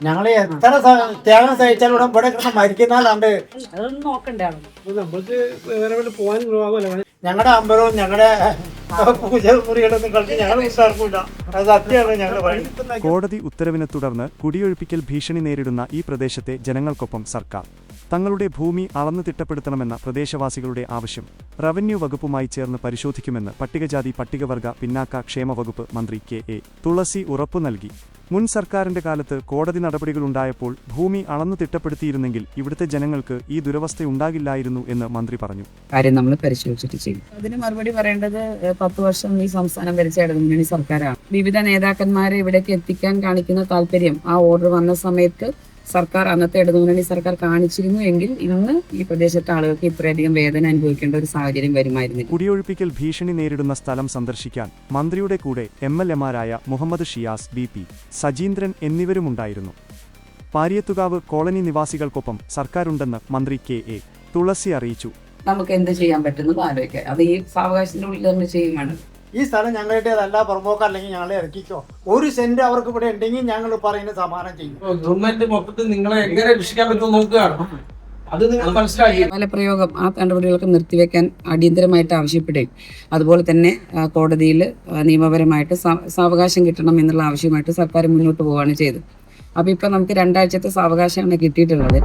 ഞങ്ങൾ എത്ര ത്യാഗം സഹിച്ചാലും ഇവിടെ ഇവിടെ കിടന്ന് മരിക്കുന്നാലുണ്ട്. അതൊന്നും നോക്കണ്ടേ നമ്മൾക്ക് വേറെ പോകാൻ പോകാമല്ലോ. ഞങ്ങളുടെ അമ്പലവും ഞങ്ങളുടെ പൂജ മുറികളൊന്നും കളിച്ച് ഞങ്ങൾ വിശ്വാസമില്ല. അത് സത്യമാണ് ഞങ്ങൾ പറയുന്നത്. കോടതി ഉത്തരവിനെ തുടർന്ന് കുടിയൊഴിപ്പിക്കൽ ഭീഷണി നേരിടുന്ന ഈ പ്രദേശത്തെ ജനങ്ങൾക്കൊപ്പം സർക്കാർ തങ്ങളുടെ ഭൂമി അളന്നു തിട്ടപ്പെടുത്തണമെന്ന പ്രദേശവാസികളുടെ ആവശ്യം റവന്യൂ വകുപ്പുമായി ചേർന്ന് പരിശോധിക്കുമെന്ന് പട്ടികജാതി പട്ടികവർഗ പിന്നാക്ക ക്ഷേമ വകുപ്പ് മന്ത്രി കെ.എ. തുളസി ഉറപ്പു നൽകി. മുൻ സർക്കാരിന്റെ കാലത്ത് കോടതി നടപടികളുണ്ടായപ്പോൾ ഭൂമി അളന്നു തിട്ടപ്പെടുത്തിയിരുന്നെങ്കിൽ ഇവിടുത്തെ ജനങ്ങൾക്ക് ഈ ദുരവസ്ഥയുണ്ടാകില്ലായിരുന്നു എന്ന് മന്ത്രി പറഞ്ഞു. കാര്യം നമ്മൾ പരിശോധിച്ചിട്ട് ചെയ്യും. അതിന് മറുപടി പറയേണ്ടത് 10 വർഷം ഈ സംസ്ഥാനം ഭരിച്ച ഇടതുമുന്നണി സർക്കാരാണ്. വിവിധ നേതാക്കന്മാരെ ഇവിടേക്ക് എത്തിക്കാൻ കാണിക്കുന്ന താല്പര്യം ആ ഓർഡർ വന്ന സമയത്ത് സർക്കാർ, അന്നത്തെ ഇടതുമുന്നണി സർക്കാർ കാണിച്ചിരുന്നു എങ്കിൽ ഇന്ന് ഈ പ്രദേശത്തെ ആളുകൾക്ക് ഇത്രയധികം വേദന അനുഭവിക്കേണ്ട ഒരു സാഹചര്യം വരുമായിരുന്നില്ല. കുടിയൊഴിപ്പിക്കൽ ഭീഷണി നേരിടുന്ന സ്ഥലം സന്ദർശിക്കാൻ മന്ത്രിയുടെ കൂടെ MLA-മാരായ മുഹമ്മദ് ഷിയാസ്, BP സജീന്ദ്രൻ എന്നിവരുമുണ്ടായിരുന്നു. പാരിയത്തുകാവ് കോളനി നിവാസികൾക്കൊപ്പം സർക്കാരുണ്ടെന്ന് മന്ത്രി കെ.എ. തുളസി അറിയിച്ചു. നമുക്ക് എന്ത് ചെയ്യാൻ പറ്റുന്നത് ആലോചിക്കാം. അത് ഈ സാവകാശത്തിന്റെ ഉള്ളിൽ തന്നെ ചെയ്യുവാണ്. ഈ സ്ഥലം ഞങ്ങളുടേതല്ല, പുറമ്പോക്ക അല്ലെങ്കിൽ ഞങ്ങളെ ഇറക്കിക്കോ. 1 സെന്റ് അവർക്ക് ഇവിടെ ഉണ്ടെങ്കിൽ ഞങ്ങൾ പറയുന്ന സമാനം ചെയ്യും. ഗവൺമെന്റ് മൊത്തത്തിൽ നിങ്ങളെ എങ്ങനെ രക്ഷിക്കാൻ പറ്റുമെന്ന് നോക്കുകയാണ്. അത് നിങ്ങൾ മനസ്സിലാക്കി. ഫലപ്രയോഗം ആ നടപടികളൊക്കെ നിർത്തിവെക്കാൻ അടിയന്തരമായിട്ട് ആവശ്യപ്പെടുകയും അതുപോലെ തന്നെ കോടതിയിൽ നിയമപരമായിട്ട് സാവകാശം കിട്ടണം എന്നുള്ള ആവശ്യമായിട്ട് സർക്കാർ മുന്നോട്ട് പോവുകയാണ് ചെയ്തത്. അപ്പോൾ ഇപ്പം നമുക്ക് 2 ആഴ്ചത്തെ സാവകാശമാണ് കിട്ടിയിട്ടുള്ളത്.